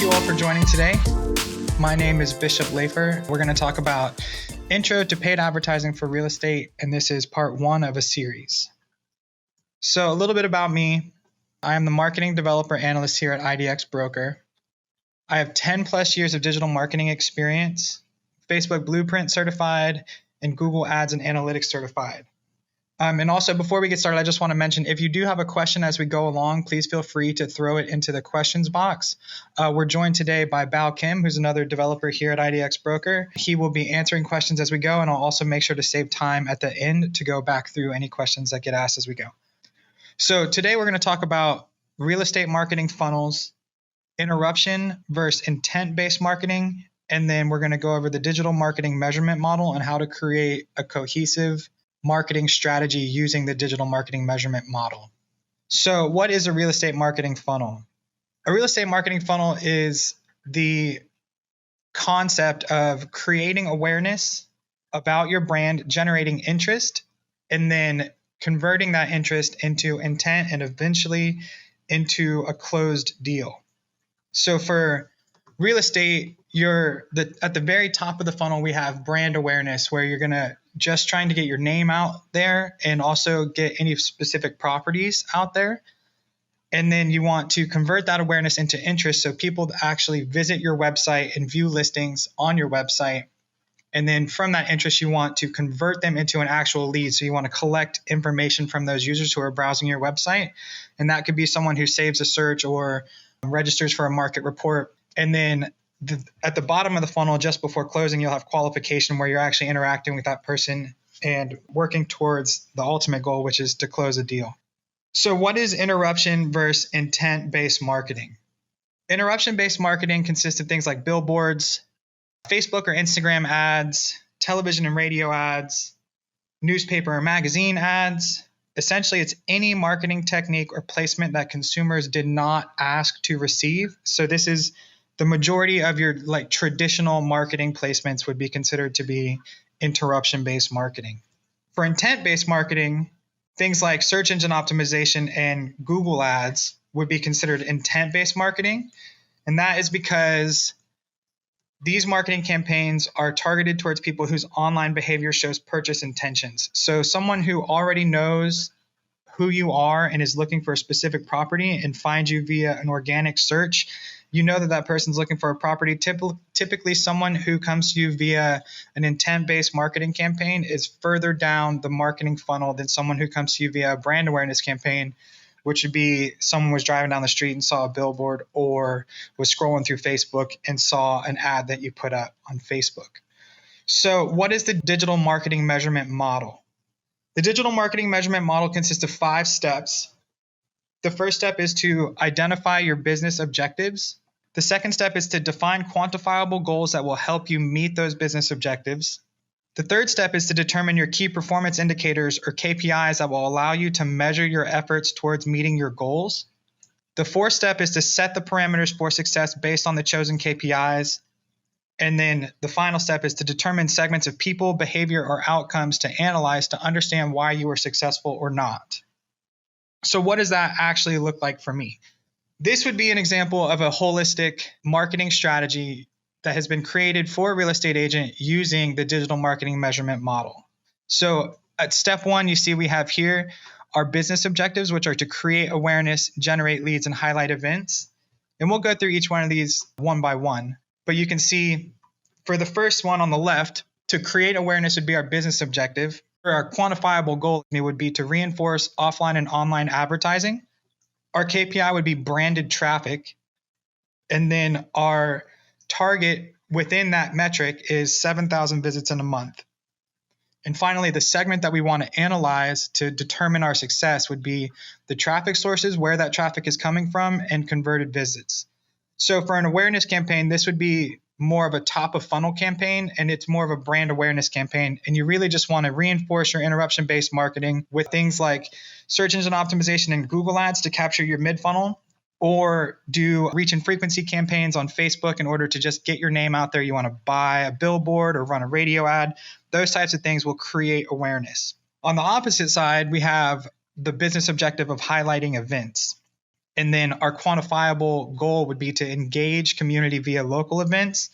you all for joining today. My name is Bishop Lafer. We're going to talk about Intro to Paid Advertising for Real Estate, and this is part one of a series. So a little bit about me. I am the Marketing Developer Analyst here at IDX Broker. I have 10 plus years of digital marketing experience, Facebook Blueprint certified, and Google Ads and Analytics certified. And also, before we get started, I just want to mention, if you do have a question as we go along, please feel free to throw it into the questions box. We're joined today by Bao Kim, who's another developer here at IDX Broker. He will be answering questions as we go, and I'll also make sure to save time at the end to go back through any questions that get asked as we go. So today we're going to talk about real estate marketing funnels, interruption versus intent-based marketing, and then we're going to go over the digital marketing measurement model and how to create a cohesive marketing strategy using the digital marketing measurement model. So what is a real estate marketing funnel? A real estate marketing funnel is the concept of creating awareness about your brand, generating interest, and then converting that interest into intent and eventually into a closed deal. So for real estate, at the very top of the funnel, we have brand awareness, where you're going to just trying to get your name out there and also get any specific properties out there. And then you want to convert that awareness into interest, so people actually visit your website and view listings on your website. And then from that interest, you want to convert them into an actual lead. So you want to collect information from those users who are browsing your website. And that could be someone who saves a search or registers for a market report. And then at the bottom of the funnel, just before closing, you'll have qualification, where you're actually interacting with that person and working towards the ultimate goal, which is to close a deal. So what is interruption versus intent-based marketing? Interruption-based marketing consists of things like billboards, Facebook or Instagram ads, television and radio ads, newspaper or magazine ads. Essentially, it's any marketing technique or placement that consumers did not ask to receive. So this is the majority of your traditional marketing placements would be considered to be interruption-based marketing. For intent-based marketing, things like search engine optimization and Google ads would be considered intent-based marketing. And that is because these marketing campaigns are targeted towards people whose online behavior shows purchase intentions. So someone who already knows who you are and is looking for a specific property and finds you via an organic search, you know that person's looking for a property. Typically, someone who comes to you via an intent-based marketing campaign is further down the marketing funnel than someone who comes to you via a brand awareness campaign, which would be someone was driving down the street and saw a billboard, or was scrolling through Facebook and saw an ad that you put up on Facebook. So what is the digital marketing measurement model? The digital marketing measurement model consists of 5 steps. The first step is to identify your business objectives. The second step is to define quantifiable goals that will help you meet those business objectives. The third step is to determine your key performance indicators, or KPIs, that will allow you to measure your efforts towards meeting your goals. The fourth step is to set the parameters for success based on the chosen KPIs. And then the final step is to determine segments of people, behavior, or outcomes to analyze to understand why you were successful or not. So what does that actually look like for me? This would be an example of a holistic marketing strategy that has been created for a real estate agent using the digital marketing measurement model. So at step 1, you see we have here our business objectives, which are to create awareness, generate leads, and highlight events. And we'll go through each one of these one by one. But you can see for the first one on the left, to create awareness would be our business objective. Our quantifiable goal would be to reinforce offline and online advertising. Our KPI would be branded traffic. And then our target within that metric is 7,000 visits in a month. And finally, the segment that we want to analyze to determine our success would be the traffic sources, where that traffic is coming from, and converted visits. So for an awareness campaign, this would be more of a top of funnel campaign, and it's more of a brand awareness campaign. And you really just want to reinforce your interruption-based marketing with things like search engine optimization and Google ads to capture your mid-funnel, or do reach and frequency campaigns on Facebook in order to just get your name out there. You want to buy a billboard or run a radio ad. Those types of things will create awareness. On the opposite side, we have the business objective of highlighting events. And then our quantifiable goal would be to engage community via local events.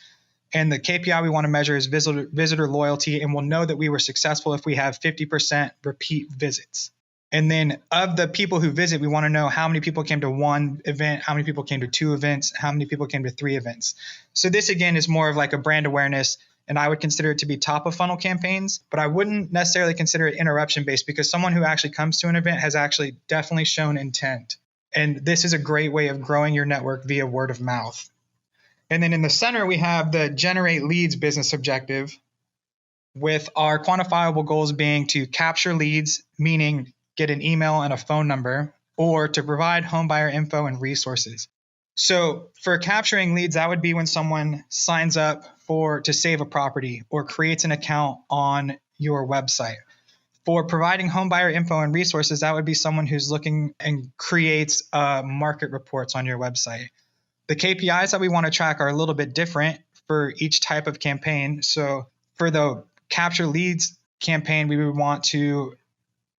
And the KPI we want to measure is visitor loyalty. And we'll know that we were successful if we have 50% repeat visits. And then of the people who visit, we want to know how many people came to one event, how many people came to 2 events, how many people came to 3 events. So this, again, is more of like a brand awareness. And I would consider it to be top of funnel campaigns, but I wouldn't necessarily consider it interruption based, because someone who actually comes to an event has actually definitely shown intent. And this is a great way of growing your network via word of mouth. And then in the center, we have the generate leads business objective, with our quantifiable goals being to capture leads, meaning get an email and a phone number, or to provide home buyer info and resources. So for capturing leads, that would be when someone signs up to save a property or creates an account on your website. For providing home buyer info and resources, that would be someone who's looking and creates market reports on your website. The KPIs that we want to track are a little bit different for each type of campaign. So for the capture leads campaign, we would want to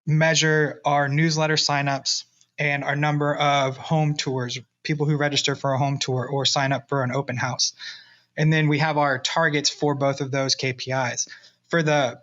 measure our newsletter signups and our number of home tours, people who register for a home tour or sign up for an open house. And then we have our targets for both of those KPIs. For the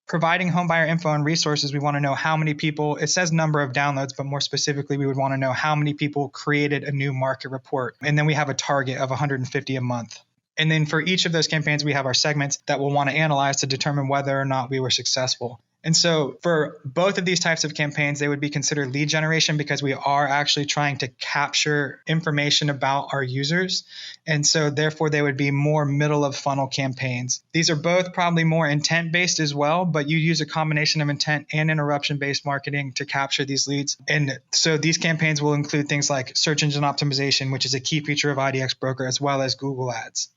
providing home buyer info and resources, we want to know how many people, it says number of downloads, but more specifically, we would want to know how many people created a new market report. And then we have a target of 150 a month. And then for each of those campaigns, we have our segments that we'll want to analyze to determine whether or not we were successful. And so for both of these types of campaigns, they would be considered lead generation, because we are actually trying to capture information about our users. And so therefore, they would be more middle of funnel campaigns. These are both probably more intent based as well, but you use a combination of intent and interruption based marketing to capture these leads. And so these campaigns will include things like search engine optimization, which is a key feature of IDX Broker, as well as Google Ads.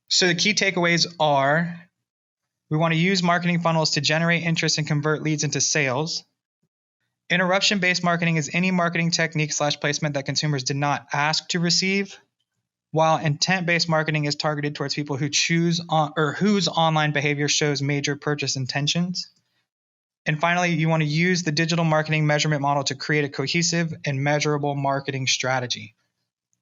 So the key takeaways are: we want to use marketing funnels to generate interest and convert leads into sales. Interruption-based marketing is any marketing technique / placement that consumers did not ask to receive, while intent-based marketing is targeted towards people who choose or whose online behavior shows major purchase intentions. And finally, you want to use the digital marketing measurement model to create a cohesive and measurable marketing strategy.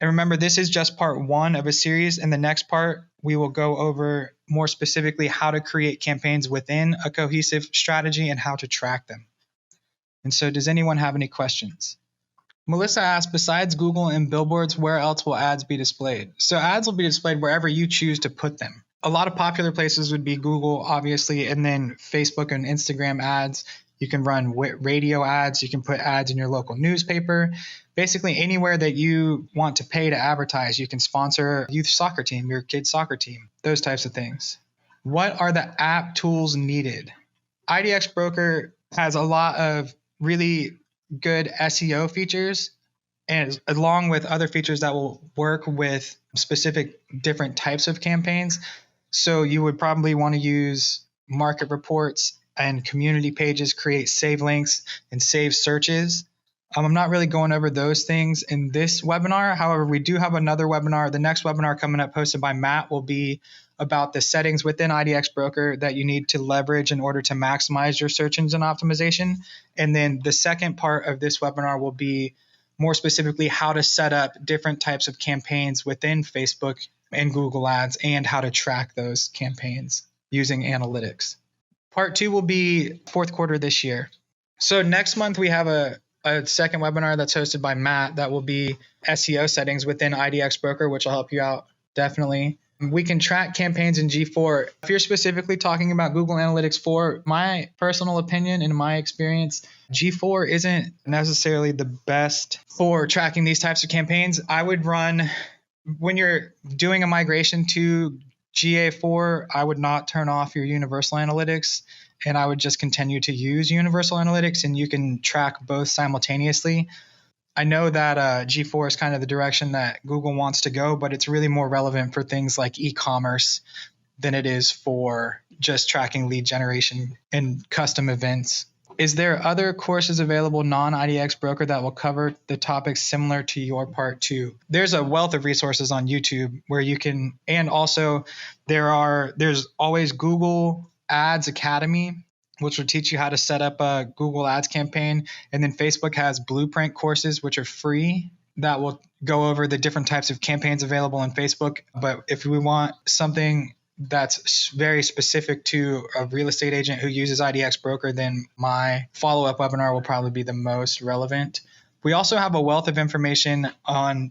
And remember, this is just part 1 of a series. In the next part, we will go over more specifically how to create campaigns within a cohesive strategy and how to track them. And so does anyone have any questions? Melissa asked, besides Google and billboards, where else will ads be displayed? So ads will be displayed wherever you choose to put them. A lot of popular places would be Google, obviously, and then Facebook and Instagram ads. You can run radio ads. You can put ads in your local newspaper. Basically, anywhere that you want to pay to advertise. You can sponsor a youth soccer team, your kid's soccer team, those types of things. What are the app tools needed? IDX Broker has a lot of really good SEO features, and along with other features that will work with specific different types of campaigns. So you would probably want to use market reports and community pages, create save links and save searches. I'm not really going over those things in this webinar. However, we do have another webinar. The next webinar coming up, hosted by Matt, will be about the settings within IDX Broker that you need to leverage in order to maximize your search engine optimization. And then the second part of this webinar will be more specifically how to set up different types of campaigns within Facebook and Google Ads and how to track those campaigns using analytics. Part 2 will be fourth quarter this year. So next month, we have a second webinar that's hosted by Matt that will be SEO settings within IDX Broker, which will help you out definitely. We can track campaigns in G4. If you're specifically talking about Google Analytics 4, my personal opinion and my experience, G4 isn't necessarily the best for tracking these types of campaigns. I would run, when you're doing a migration to GA4, I would not turn off your Universal Analytics, and I would just continue to use Universal Analytics, and you can track both simultaneously. I know that G4 is kind of the direction that Google wants to go, but it's really more relevant for things like e-commerce than it is for just tracking lead generation and custom events. Is there other courses available non-IDX Broker that will cover the topics similar to your part 2? There's a wealth of resources on YouTube where you can, and also there's always Google Ads Academy, which will teach you how to set up a Google Ads campaign. And then Facebook has Blueprint courses, which are free. that will go over the different types of campaigns available on Facebook. But if we want something that's very specific to a real estate agent who uses IDX Broker, then my follow-up webinar will probably be the most relevant. We also have a wealth of information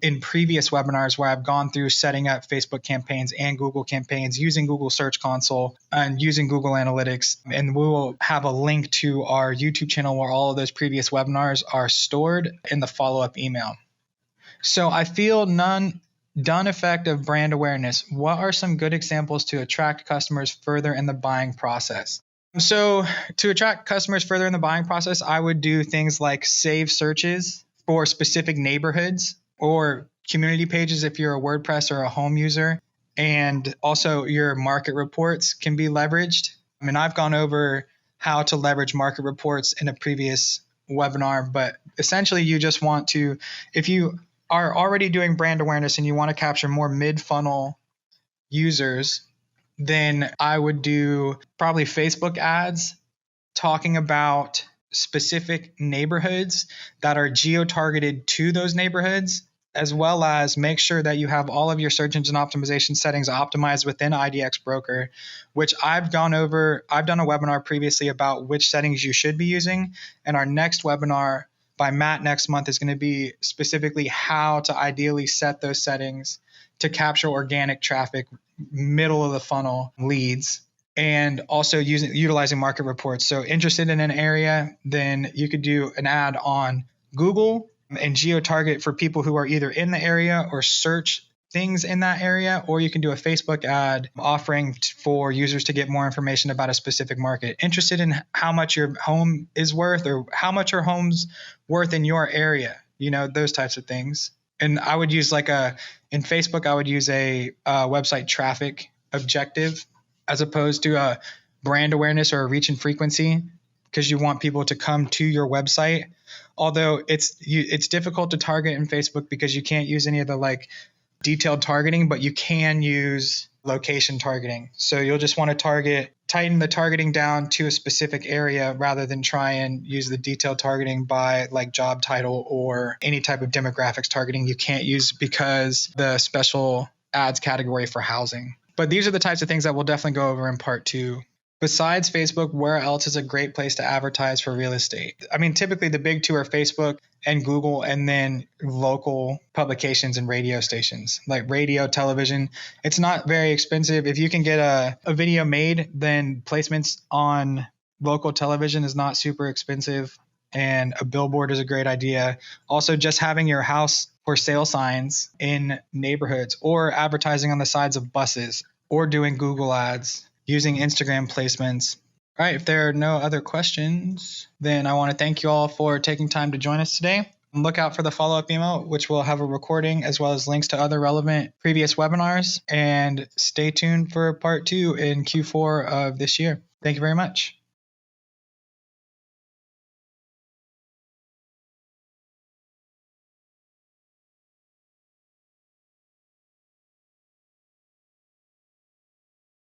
in previous webinars where I've gone through setting up Facebook campaigns and Google campaigns using Google Search Console and using Google Analytics. And we will have a link to our YouTube channel where all of those previous webinars are stored in the follow-up email. So I feel done effect of brand awareness. What are some good examples to attract customers further in the buying process? So to attract customers further in the buying process, I would do things like save searches for specific neighborhoods or community pages if you're a WordPress or a home user. And also your market reports can be leveraged. I mean, I've gone over how to leverage market reports in a previous webinar, but essentially you just want to, if you are already doing brand awareness and you want to capture more mid-funnel users, then I would do probably Facebook ads talking about specific neighborhoods that are geo-targeted to those neighborhoods, as well as make sure that you have all of your search engine optimization settings optimized within IDX Broker, which I've gone over. I've done a webinar previously about which settings you should be using. And our next webinar by Matt next month is going to be specifically how to ideally set those settings to capture organic traffic, middle of the funnel leads, and also utilizing market reports. So interested in an area, then you could do an ad on Google and geo-target for people who are either in the area or search things in that area, or you can do a Facebook ad offering for users to get more information about a specific market. Interested in how much your home is worth or how much your home's worth in your area, those types of things. And I would use in Facebook, I would use a website traffic objective as opposed to a brand awareness or a reach and frequency, because you want people to come to your website. Although it's difficult to target in Facebook because you can't use any of the detailed targeting, but you can use location targeting. So you'll just want to tighten the targeting down to a specific area rather than try and use the detailed targeting by job title or any type of demographics targeting you can't use because the special ads category for housing. But these are the types of things that we'll definitely go over in part 2. Besides Facebook, where else is a great place to advertise for real estate? I mean, typically the big two are Facebook and Google, and then local publications and radio stations like radio, television. It's not very expensive. If you can get a video made, then placements on local television is not super expensive, and a billboard is a great idea. Also, just having your house for sale signs in neighborhoods or advertising on the sides of buses or doing Google ads. Using Instagram placements. All right, if there are no other questions, then I want to thank you all for taking time to join us today. Look out for the follow-up email, which will have a recording as well as links to other relevant previous webinars. And stay tuned for part 2 in Q4 of this year. Thank you very much.